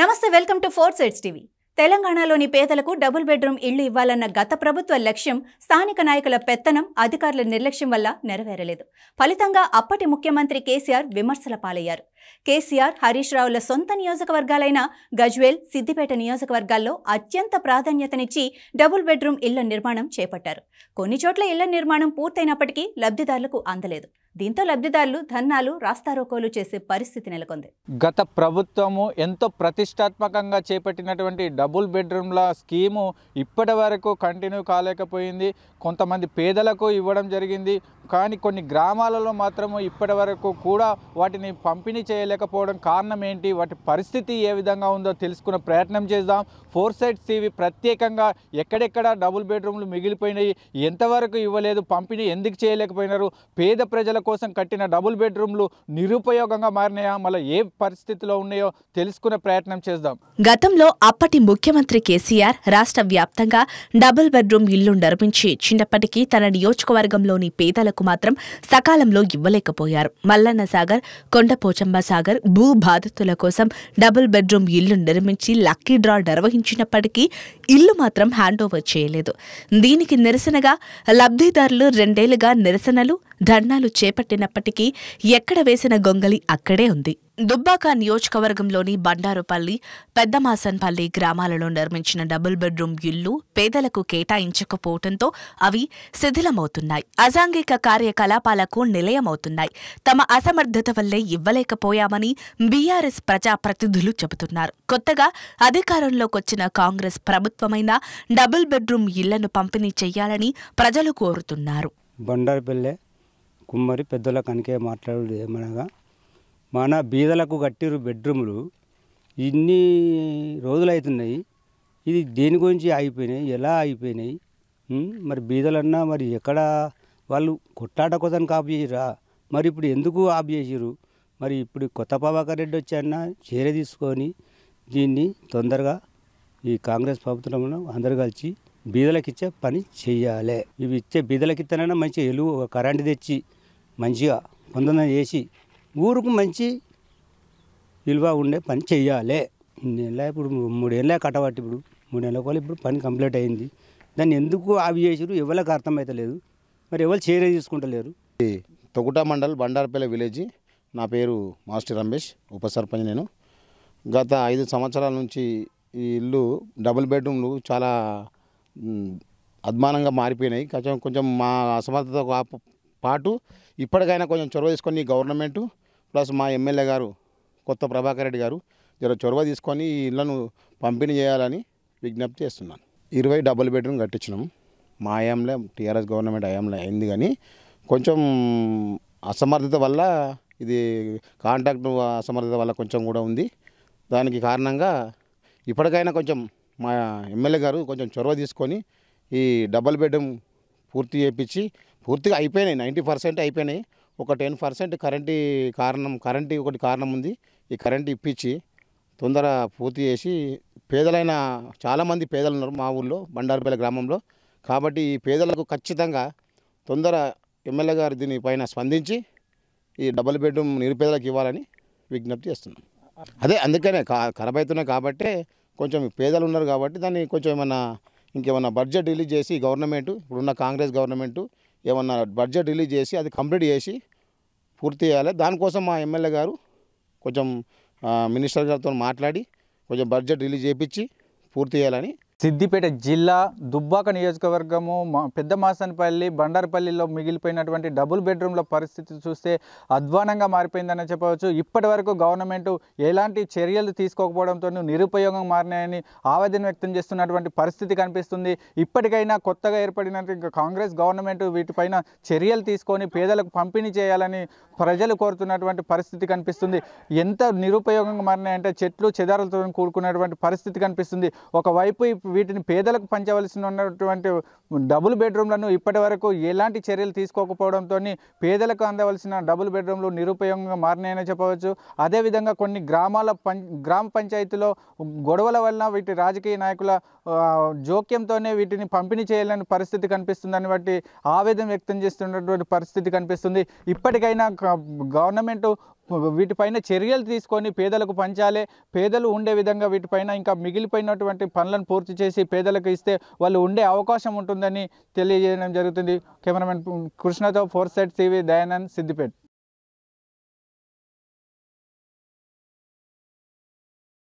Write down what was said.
నమస్తే, welcome to 4 sides TV. తెలంగాణలోని పేదలకు డబుల్ బెడ్రూమ్ ఇళ్లు ఇవ్వాలన్న గత ప్రభుత్వ లక్ష్యం స్థానిక నాయకుల పెత్తనం, అధికారుల నిర్లక్ష్యం వల్ల నెరవేరలేదు. ఫలితంగా అప్పటి ముఖ్యమంత్రి కేసీఆర్ విమర్శల పాలయ్యారు. కేసీఆర్, హరీష్ రావుల సొంత నియోజకవర్గాలైన గజ్వేల్, సిద్దిపేట నియోజకవర్గాల్లో అత్యంత ప్రాధాన్యతనిచ్చి డబుల్ బెడ్రూమ్ ఇళ్ల నిర్మాణం చేపట్టారు. కొన్ని చోట్ల ఇళ్ల నిర్మాణం పూర్తయినప్పటికీ లబ్ధిదారులకు అందలేదు. దీంతో లబ్ధిదారులు ధర్నాలు, రాస్తారోకోలు చేసే పరిస్థితి నెలకొంది. గత ప్రభుత్వము ఎంతో ప్రతిష్టాత్మకంగా చేపట్టినటువంటి డబుల్ బెడ్రూమ్ల స్కీము ఇప్పటి వరకు కంటిన్యూ కాలేకపోయింది. కొంతమంది పేదలకు ఇవ్వడం జరిగింది, కానీ కొన్ని గ్రామాలలో మాత్రము ఇప్పటి వరకు కూడా వాటిని పంపిణీ చేయలేకపోవడం కారణం ఏంటి, వాటి పరిస్థితి ఏ విధంగా ఉందో తెలుసుకునే ప్రయత్నం చేద్దాం. 4 సైడ్స్ టీవీ ప్రత్యేకంగా ఎక్కడెక్కడ డబుల్ బెడ్రూమ్లు మిగిలిపోయినాయి, ఎంతవరకు ఇవ్వలేదు, పంపిణీ ఎందుకు చేయలేకపోయినారు, పేద ప్రజల కోసం కట్టిన డబుల్ బెడ్రూమ్లు నిరుపయోగంగా మారినాయా, మళ్ళీ ఏ పరిస్థితిలో ఉన్నాయో తెలుసుకునే ప్రయత్నం చేద్దాం. గతంలో అప్పటి ముఖ్యమంత్రి కేసీఆర్ రాష్ట్ర వ్యాప్తంగా డబుల్ బెడ్రూమ్ ఇళ్లు నిర్మించి ఇచ్చినప్పటికీ తన నియోజకవర్గంలోని పేదలకు మాత్రం సకాలంలో ఇవ్వలేకపోయారు. మల్లన్న సాగర్, కొండపోచమ్మ సాగర్ భూ బాధితుల కోసం డబుల్ బెడ్రూమ్ ఇళ్లు నిర్మించి లక్కీ డ్రా నిర్వహించినప్పటికీ ఇల్లు మాత్రం హ్యాండ్ ఓవర్ చేయలేదు. దీనికి నిరసనగా లబ్ధిదారులు 2 ఏళ్లుగా నిరసనలు, ధర్నాలు చేపట్టినప్పటికీ ఎక్కడ వేసిన గొంగలి అక్కడే ఉంది. దుబ్బాక నియోజకవర్గంలోని బండారుపల్లి, పెద్దమాసన్పల్లి గ్రామాలలో నిర్మించిన డబుల్ బెడ్రూమ్ ఇళ్లు పేదలకు కేటాయించకపోవడంతో అవి శిథిలమవుతున్నాయి, అసాంఘిక కార్యకలాపాలకు నిలయమవుతున్నాయి. తమ అసమర్థత వల్లే ఇవ్వలేకపోయామని బీఆర్ఎస్ ప్రజాప్రతినిధులు చెబుతున్నారు. కొత్తగా అధికారంలోకొచ్చిన కాంగ్రెస్ ప్రభుత్వమైన డబుల్ బెడ్రూమ్ ఇళ్లను పంపిణీ చేయాలని ప్రజలు కోరుతున్నారు. బండారుపల్లె కుమ్మరి పెద్దల కనికే మాట్లాడేది ఏమనగా, మన బీదలకు కట్టిరు బెడ్రూములు ఇన్ని రోజులవుతున్నాయి, ఇది దేని గురించి ఆగిపోయినాయి, ఎలా ఆగిపోయినాయి? మరి బీదలన్నా మరి ఎక్కడ వాళ్ళు కొట్లాట కోసానికి ఆఫ్ చేసిరా, మరి ఇప్పుడు ఎందుకు ఆఫ్ చేసిరు? మరి ఇప్పుడు కొత్త ప్రభాకర్ రెడ్డి వచ్చాయన్న చర్య తీసుకొని దీన్ని తొందరగా ఈ కాంగ్రెస్ ప్రభుత్వంలో అందరు కలిసి బీదలకు ఇచ్చే పని చెయ్యాలి. ఇవి ఇచ్చే బీదలకు ఇస్తానైనా మంచి ఎలుగు కరెంటు తెచ్చి మంచిగా పొందన చేసి ఊరుకు మంచి విలువ ఉండే పని చెయ్యాలి. ఇప్పుడు 3 ఏళ్ళే కట్టబట్టి ఇప్పుడు 3 ఏళ్ళ కూడా ఇప్పుడు పని కంప్లీట్ అయింది. దాన్ని ఎందుకు ఆవి చేసారు ఎవరికి అర్థమవుతలేదు, మరి ఎవరు చర్య తీసుకుంటలేరు. తొగుట మండల్ బండారుపల్లి విలేజ్. నా పేరు మాస్టర్ రమేష్, ఉప సర్పంచ్. నేను గత 5 సంవత్సరాల నుంచి ఈ ఇల్లు డబుల్ బెడ్రూమ్లు చాలా అద్మానంగా మారిపోయినాయి. కొంచెం మా అసమర్థత పాటు ఇప్పటికైనా కొంచెం చొరవ తీసుకొని గవర్నమెంటు ప్లస్ మా ఎమ్మెల్యే గారు కొత్త ప్రభాకర్ రెడ్డి గారు చొరవ తీసుకొని ఈ ఇళ్లను పంపిణీ చేయాలని విజ్ఞప్తి చేస్తున్నాను. 20 డబుల్ బెడ్రూమ్ కట్టించినాం. మా హయాంలో టీఆర్ఎస్ గవర్నమెంట్ హయాంలో అయింది, కానీ కొంచెం అసమర్థత వల్ల, ఇది కాంట్రాక్ట్ అసమర్థత వల్ల కొంచెం కూడా ఉంది. దానికి కారణంగా ఇప్పటికైనా కొంచెం మా ఎమ్మెల్యే గారు కొంచెం చొరవ తీసుకొని ఈ డబుల్ బెడ్రూమ్ పూర్తి చేయించి, పూర్తిగా అయిపోయినాయి, 90% అయిపోయినాయి. ఒక 10% కరెంటు ఒకటి కారణం ఉంది. ఈ కరెంటు ఇప్పించి తొందర పూర్తి చేసి, పేదలైన చాలామంది పేదలు ఉన్నారు మా ఊళ్ళో బండారుపల్లి గ్రామంలో. కాబట్టి ఈ పేదలకు ఖచ్చితంగా తొందర ఎమ్మెల్యే గారు దీనిపైన స్పందించి ఈ డబుల్ బెడ్రూమ్ నిరుపేదలకు ఇవ్వాలని విజ్ఞప్తి చేస్తున్నాం. అందుకనే ఖరాబ్ అవుతున్నాయి కాబట్టి, కొంచెం పేదలు ఉన్నారు కాబట్టి దాన్ని కొంచెం ఇంకేమన్నా బడ్జెట్ రిలీజ్ చేసి గవర్నమెంట్, ఇప్పుడున్న కాంగ్రెస్ గవర్నమెంట్ ఏమన్నా బడ్జెట్ రిలీజ్ చేసి అది కంప్లీట్ చేసి పూర్తి చేయాలి. దానికోసం మా ఎమ్మెల్యే గారు కొంచెం మినిస్టర్ గారితో మాట్లాడి కొంచెం బడ్జెట్ రిలీజ్ చేయించి పూర్తి చేయాలని. సిద్దిపేట జిల్లా దుబ్బాక నియోజకవర్గము పెద్దమాసన్పల్లి, బండారుపల్లిలో మిగిలిపోయినటువంటి డబుల్ బెడ్రూమ్ల పరిస్థితి చూస్తే అధ్వానంగా మారిపోయిందని చెప్పవచ్చు. ఇప్పటి వరకు గవర్నమెంట్ ఎలాంటి చర్యలు తీసుకోకపోవడంతో నిరుపయోగం మారినాయని ఆవేదన వ్యక్తం చేస్తున్నటువంటి పరిస్థితి కనిపిస్తుంది. ఇప్పటికైనా కొత్తగా ఏర్పడినటువంటి కాంగ్రెస్ గవర్నమెంట్ వీటిపైన చర్యలు తీసుకొని పేదలకు పంపిణీ చేయాలని ప్రజలు కోరుతున్నటువంటి పరిస్థితి కనిపిస్తుంది. ఎంత నిరుపయోగంగా మారినాయంటే చెట్లు చెదారాలతో కూడుకున్నటువంటి పరిస్థితి కనిపిస్తుంది. ఒకవైపు వీటిని పేదలకు పంచవలసినటువంటి డబుల్ బెడ్రూమ్లను ఇప్పటి వరకు ఎలాంటి చర్యలు తీసుకోకపోవడంతో పేదలకు అందవలసిన డబుల్ బెడ్రూమ్లు నిరుపయోగంగా మారినాయని చెప్పవచ్చు. అదేవిధంగా కొన్ని గ్రామ పంచాయతీలో గొడవల వలన వీటి రాజకీయ నాయకుల జోక్యంతోనే వీటిని పంపిణీ చేయాలని పరిస్థితి కనిపిస్తుందని బట్టి ఆవేదన వ్యక్తం చేస్తున్నటువంటి పరిస్థితి కనిపిస్తుంది. ఇప్పటికైనా గవర్నమెంట్ వీటిపైన చర్యలు తీసుకొని పేదలకు పంచాలి. పేదలు ఉండే విధంగా వీటిపైన ఇంకా మిగిలిపోయినటువంటి పనులను పూర్తి చేసి పేదలకు ఇస్తే వాళ్ళు ఉండే అవకాశం ఉంటుందని తెలియజేయడం జరుగుతుంది. కెమెరామెన్ కృష్ణతో 4 Sides TV, దయానంద్, సిద్దిపేట.